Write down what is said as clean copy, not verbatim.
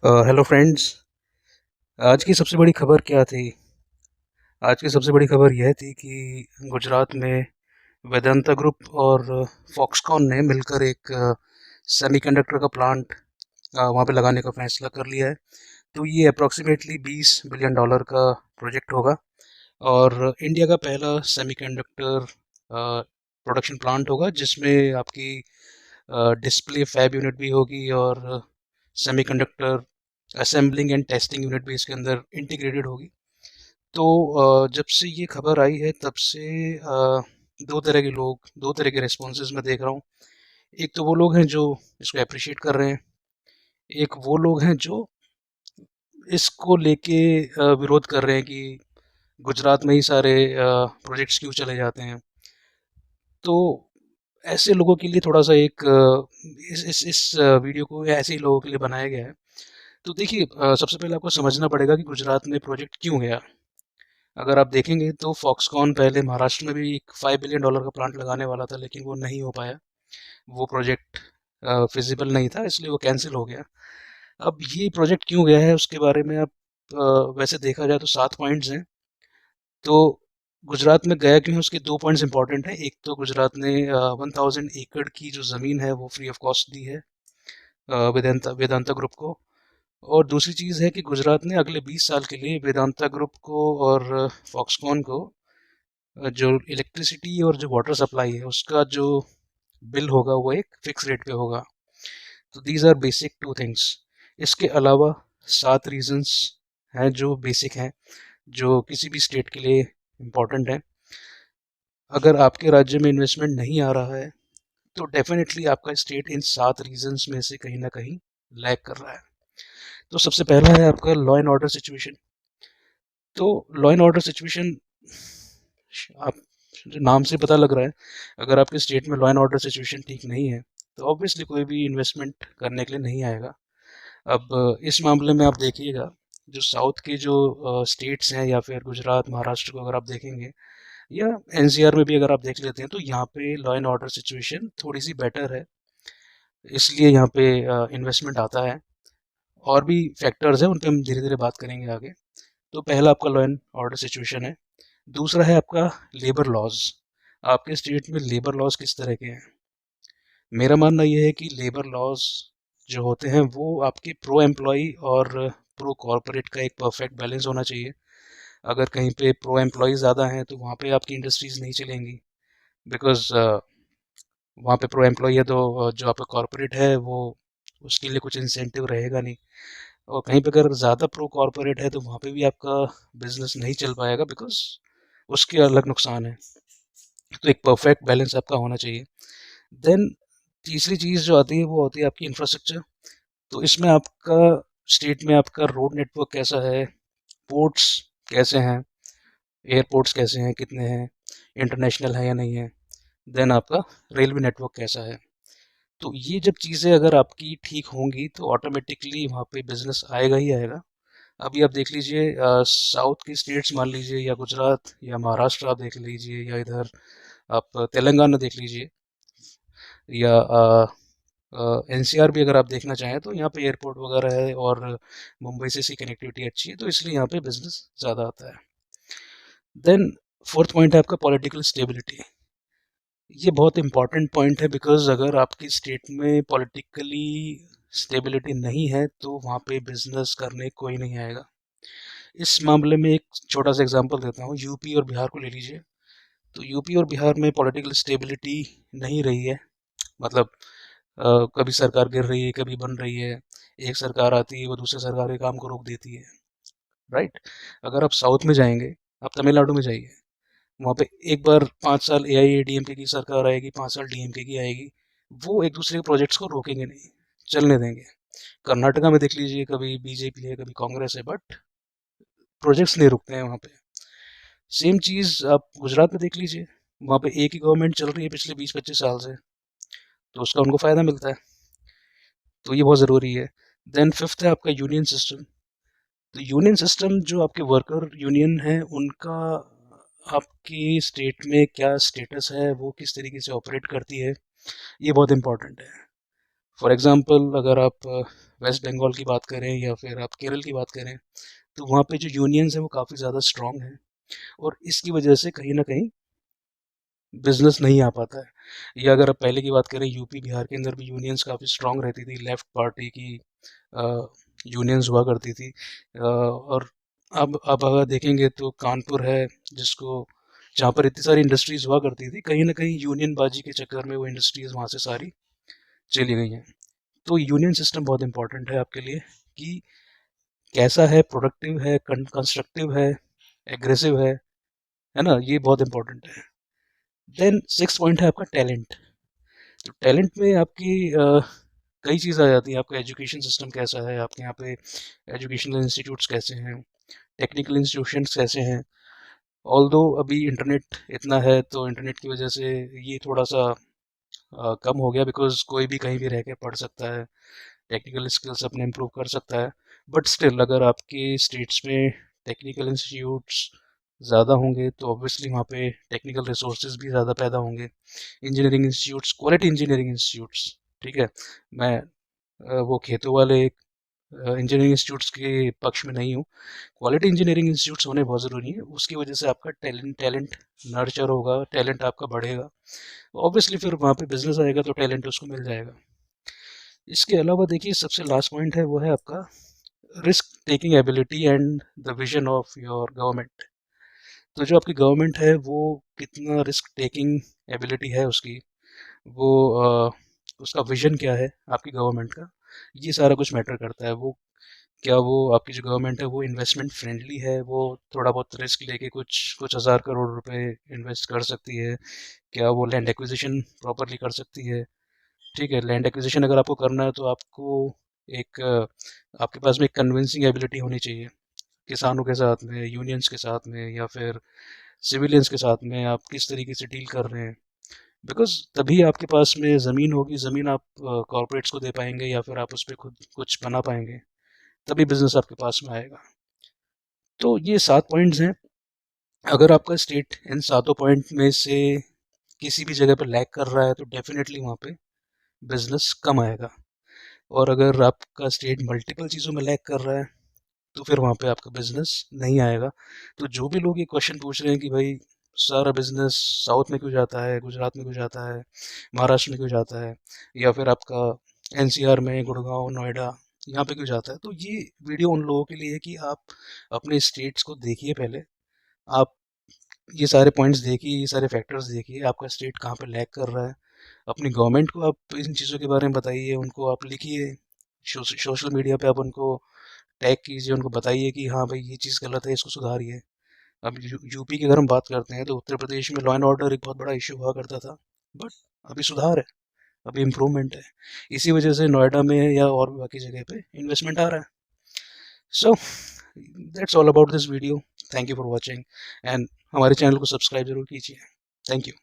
Hello friends. आज की सबसे बड़ी खबर क्या थी? आज की सबसे बड़ी खबर यह थी कि गुजरात में वेदांता ग्रुप और फॉक्सकॉन ने मिलकर एक सेमीकंडक्टर का प्लांट वहाँ पे लगाने का फैसला कर लिया है। तो ये अप्रॉक्सीमेटली $20 बिलियन का प्रोजेक्ट होगा और इंडिया का पहला सेमीकंडक्टर प्रोडक्शन प्लांट होगा जिसमें आपकी डिस्प्ले फैब यूनिट भी होगी और semiconductor assembling and testing unit भी इसके अंदर इंटीग्रेटेड होगी। तो जब से ये खबर आई है तब से दो तरह के रिस्पॉन्सेज मैं देख रहा हूँ। एक तो वो लोग हैं जो इसको अप्रिशिएट कर रहे हैं, एक वो लोग हैं जो इसको लेके विरोध कर रहे हैं कि गुजरात में ही सारे प्रोजेक्ट्स क्यों चले जाते हैं। तो ऐसे लोगों के लिए थोड़ा सा एक इस वीडियो को ऐसे ही लोगों के लिए बनाया गया है। तो देखिए, सबसे पहले आपको समझना पड़ेगा कि गुजरात में प्रोजेक्ट क्यों गया। अगर आप देखेंगे तो फॉक्सकॉन पहले महाराष्ट्र में भी एक $5 बिलियन का प्लांट लगाने वाला था, लेकिन वो नहीं हो पाया। वो प्रोजेक्ट फिजिबल नहीं था, इसलिए वो कैंसिल हो गया। अब ये प्रोजेक्ट क्यों गया है उसके बारे में आप वैसे देखा जाए तो 7 पॉइंट्स हैं। तो गुजरात में गया क्यों है उसके 2 पॉइंट्स इंपॉर्टेंट हैं। एक तो गुजरात ने 1000 एकड़ की जो ज़मीन है वो फ्री ऑफ कॉस्ट दी है वेदांता वेदांता ग्रुप को। और दूसरी चीज़ है कि गुजरात ने अगले 20 साल के लिए वेदांता ग्रुप को और फॉक्सकॉन को जो इलेक्ट्रिसिटी और जो वाटर सप्लाई है उसका जो बिल होगा वो एक फिक्स रेट पे होगा। तो these are basic two things. इसके अलावा 7 रीजंस हैं जो बेसिक हैं, जो किसी भी स्टेट के लिए इम्पोर्टेंट हैं। अगर आपके राज्य में इन्वेस्टमेंट नहीं आ रहा है तो डेफिनेटली आपका स्टेट इन 7 रीजंस में से कहीं ना कहीं लैग कर रहा है। तो सबसे पहला है आपका लॉ एंड ऑर्डर सिचुएशन। तो लॉ एंड ऑर्डर सिचुएशन, आप जो नाम से पता लग रहा है, अगर आपके स्टेट में लॉ एंड ऑर्डर सिचुएशन ठीक नहीं है तो ऑब्वियसली कोई भी इन्वेस्टमेंट करने के लिए नहीं आएगा। अब इस मामले में आप देखिएगा, जो साउथ के जो स्टेट्स हैं या फिर गुजरात महाराष्ट्र को अगर आप देखेंगे, या एनसीआर में भी अगर आप देख लेते हैं, तो यहाँ पे लॉ एंड ऑर्डर सिचुएशन थोड़ी सी बेटर है, इसलिए यहाँ पे इन्वेस्टमेंट आता है। और भी फैक्टर्स हैं, उन पे हम धीरे धीरे बात करेंगे आगे। तो पहला आपका लॉ एंड ऑर्डर सिचुएशन है। दूसरा है आपका लेबर लॉज। आपके स्टेट में लेबर लॉज किस तरह के हैं? मेरा मानना यह है कि लेबर लॉज जो होते हैं वो आपके प्रो एम्प्लॉय और प्रो कॉरपोरेट का एक परफेक्ट बैलेंस होना चाहिए। अगर कहीं पे प्रो एम्प्लॉय ज़्यादा हैं तो वहाँ पे आपकी इंडस्ट्रीज़ नहीं चलेंगी, बिकॉज वहाँ पे प्रो एम्प्लॉय है तो जो आपका कॉरपोरेट है वो उसके लिए कुछ इंसेंटिव रहेगा नहीं। और कहीं पे अगर ज़्यादा प्रो कॉरपोरेट है तो वहाँ पे भी आपका बिजनेस नहीं चल पाएगा, बिकॉज उसके अलग नुकसान है। तो एक परफेक्ट बैलेंस आपका होना चाहिए। देन तीसरी चीज़ जो आती है वो होती है आपकी इंफ्रास्ट्रक्चर। तो इसमें आपका स्टेट में आपका रोड नेटवर्क कैसा है, पोर्ट्स कैसे हैं, एयरपोर्ट्स कैसे हैं, कितने हैं, इंटरनेशनल है या नहीं है, देन आपका रेलवे नेटवर्क कैसा है। तो ये जब चीज़ें अगर आपकी ठीक होंगी तो ऑटोमेटिकली वहाँ पे बिजनेस आएगा ही आएगा। अभी आप देख लीजिए, साउथ की स्टेट्स मान लीजिए, या गुजरात या महाराष्ट्र आप देख लीजिए, या इधर आप तेलंगाना देख लीजिए, या एनसीआर भी अगर आप देखना चाहें, तो यहाँ पे एयरपोर्ट वगैरह है और मुंबई से सी कनेक्टिविटी अच्छी है, तो इसलिए यहाँ पे बिजनेस ज़्यादा आता है। देन फोर्थ पॉइंट है आपका पॉलिटिकल स्टेबिलिटी। ये बहुत इंपॉर्टेंट पॉइंट है, बिकॉज अगर आपकी स्टेट में पॉलिटिकली स्टेबिलिटी नहीं है तो वहाँ पे बिजनेस करने कोई नहीं आएगा। इस मामले में एक छोटा सा एग्जांपल देता हूँ, यूपी और बिहार को ले लीजिए। तो यूपी और बिहार में पॉलिटिकल स्टेबिलिटी नहीं रही है। मतलब कभी सरकार गिर रही है, कभी बन रही है, एक सरकार आती है वो दूसरे सरकार के काम को रोक देती है, राइट। अगर आप साउथ में जाएंगे, आप तमिलनाडु में जाइए, वहाँ पे एक बार 5 साल एआईएडीएमके की सरकार आएगी, 5 साल डीएमके की आएगी, वो एक दूसरे के प्रोजेक्ट्स को रोकेंगे नहीं, चलने देंगे। कर्नाटका में देख लीजिए, कभी बीजेपी है कभी कांग्रेस है, बट प्रोजेक्ट्स नहीं रुकते हैं वहाँ पे। सेम चीज़ आप गुजरात में देख लीजिए, वहाँ पे एक ही गवर्नमेंट चल रही है पिछले 20-25 साल से, तो उसका उनको फ़ायदा मिलता है। तो ये बहुत ज़रूरी है। देन फिफ्थ है आपका यूनियन सिस्टम। तो यूनियन सिस्टम, जो आपके वर्कर यूनियन है उनका आपकी स्टेट में क्या स्टेटस है, वो किस तरीके से ऑपरेट करती है, ये बहुत इंपॉर्टेंट है। फॉर एग्जांपल, अगर आप वेस्ट बंगाल की बात करें या फिर आप केरल की बात करें, तो वहाँ पे जो यूनियंस हैं वो काफ़ी ज़्यादा स्ट्रॉन्ग हैं, और इसकी वजह से कहीं ना कहीं बिजनेस नहीं आ पाता है। या अगर आप पहले की बात करें, यूपी बिहार के अंदर भी यूनियंस काफ़ी स्ट्रॉन्ग रहती थी, लेफ्ट पार्टी की यूनियंस हुआ करती थी। और अब अगर देखेंगे तो कानपुर है, जिसको जहाँ पर इतनी सारी इंडस्ट्रीज हुआ करती थी, कहीं ना कहीं यूनियन बाजी के चक्कर में वो इंडस्ट्रीज वहाँ से सारी चली गई हैं। तो यूनियन सिस्टम बहुत इंपॉर्टेंट है आपके लिए, कि कैसा है, प्रोडक्टिव है, कंस्ट्रक्टिव है, एग्रेसिव है ना, ये बहुत इंपॉर्टेंट है। देन सिक्स पॉइंट है आपका टैलेंट। तो टैलेंट में आपकी कई चीज़ आ जाती है। आपका एजुकेशन सिस्टम कैसा है, आपके यहाँ पे एजुकेशनल इंस्टीट्यूट्स कैसे हैं, टेक्निकल इंस्टीट्यूशंस कैसे हैं। ऑल्दो अभी इंटरनेट इतना है, तो इंटरनेट की वजह से ये थोड़ा सा कम हो गया, बिकॉज कोई भी कहीं भी रह के पढ़ सकता है, टेक्निकल स्किल्स अपने इम्प्रूव कर सकता है। बट स्टिल अगर आपके स्टेट्स में टेक्निकल इंस्टीट्यूट्स ज़्यादा होंगे तो ऑब्वियसली वहाँ पे टेक्निकल रिसोर्सेज भी ज़्यादा पैदा होंगे। Engineering institutes, quality engineering institutes, ठीक है, मैं वो खेतों वाले इंजीनियरिंग इंस्टीट्यूट्स के पक्ष में नहीं हूँ। क्वालिटी इंजीनियरिंग इंस्टीट्यूट्स होने बहुत ज़रूरी है, उसकी वजह से आपका टैलेंट नर्चर होगा, टैलेंट आपका बढ़ेगा, ऑब्वियसली फिर वहाँ पे बिजनेस आएगा तो टैलेंट उसको मिल जाएगा। इसके अलावा देखिए, सबसे लास्ट पॉइंट है वो है आपका risk taking ability and the vision of your government. तो जो आपकी गवर्नमेंट है वो कितना रिस्क टेकिंग एबिलिटी है उसकी, वो उसका विजन क्या है आपकी गवर्नमेंट का, ये सारा कुछ मैटर करता है। वो क्या, वो आपकी जो गवर्नमेंट है वो इन्वेस्टमेंट फ्रेंडली है, वो थोड़ा बहुत रिस्क लेके कुछ कुछ हज़ार करोड़ रुपए इन्वेस्ट कर सकती है, क्या वो लैंड एक्विजिशन प्रॉपरली कर सकती है। ठीक है, लैंड एक्विजिशन अगर आपको करना है तो आपको एक आपके पास में एक कन्विंसिंग एबिलिटी होनी चाहिए, किसानों के साथ में, यूनियंस के साथ में, या फिर सिविलियंस के साथ में आप किस तरीके से डील कर रहे हैं। बिकॉज तभी आपके पास में ज़मीन होगी, ज़मीन आप कॉरपोरेट्स को दे पाएंगे या फिर आप उस पर खुद कुछ बना पाएंगे, तभी बिजनेस आपके पास में आएगा। तो ये 7 पॉइंट्स हैं। अगर आपका स्टेट इन 7 पॉइंट में से किसी भी जगह पर लैग कर रहा है तो डेफिनेटली वहाँ पे बिजनेस कम आएगा। और अगर आपका स्टेट मल्टीपल चीज़ों में लैग कर रहा है तो फिर वहाँ पे आपका बिजनेस नहीं आएगा। तो जो भी लोग ये क्वेश्चन पूछ रहे हैं कि भाई सारा बिजनेस साउथ में क्यों जाता है, गुजरात में क्यों जाता है, महाराष्ट्र में क्यों जाता है, या फिर आपका एनसीआर में गुड़गांव नोएडा यहाँ पे क्यों जाता है, तो ये वीडियो उन लोगों के लिए है कि आप अपने स्टेट्स को देखिए पहले। आप ये सारे पॉइंट्स देखिए, ये सारे फैक्टर्स देखिए, आपका स्टेट कहाँ पे लैग कर रहा है। अपनी गवर्नमेंट को आप इन चीज़ों के बारे में बताइए, उनको आप लिखिए, सोशल मीडिया पे आप उनको टैग कीजिए, उनको बताइए कि हाँ भाई ये चीज़ गलत है, इसको सुधारिए। अब यूपी की अगर हम बात करते हैं तो उत्तर प्रदेश में लॉ एंड ऑर्डर एक बहुत बड़ा इशू हुआ करता था, बट अभी सुधार है, अभी इम्प्रूवमेंट है। इसी वजह से नोएडा में या और भी बाकी जगह पे इन्वेस्टमेंट आ रहा है। So that's all about this video. Thank you for watching, and हमारे चैनल को सब्सक्राइब जरूर कीजिए। Thank you.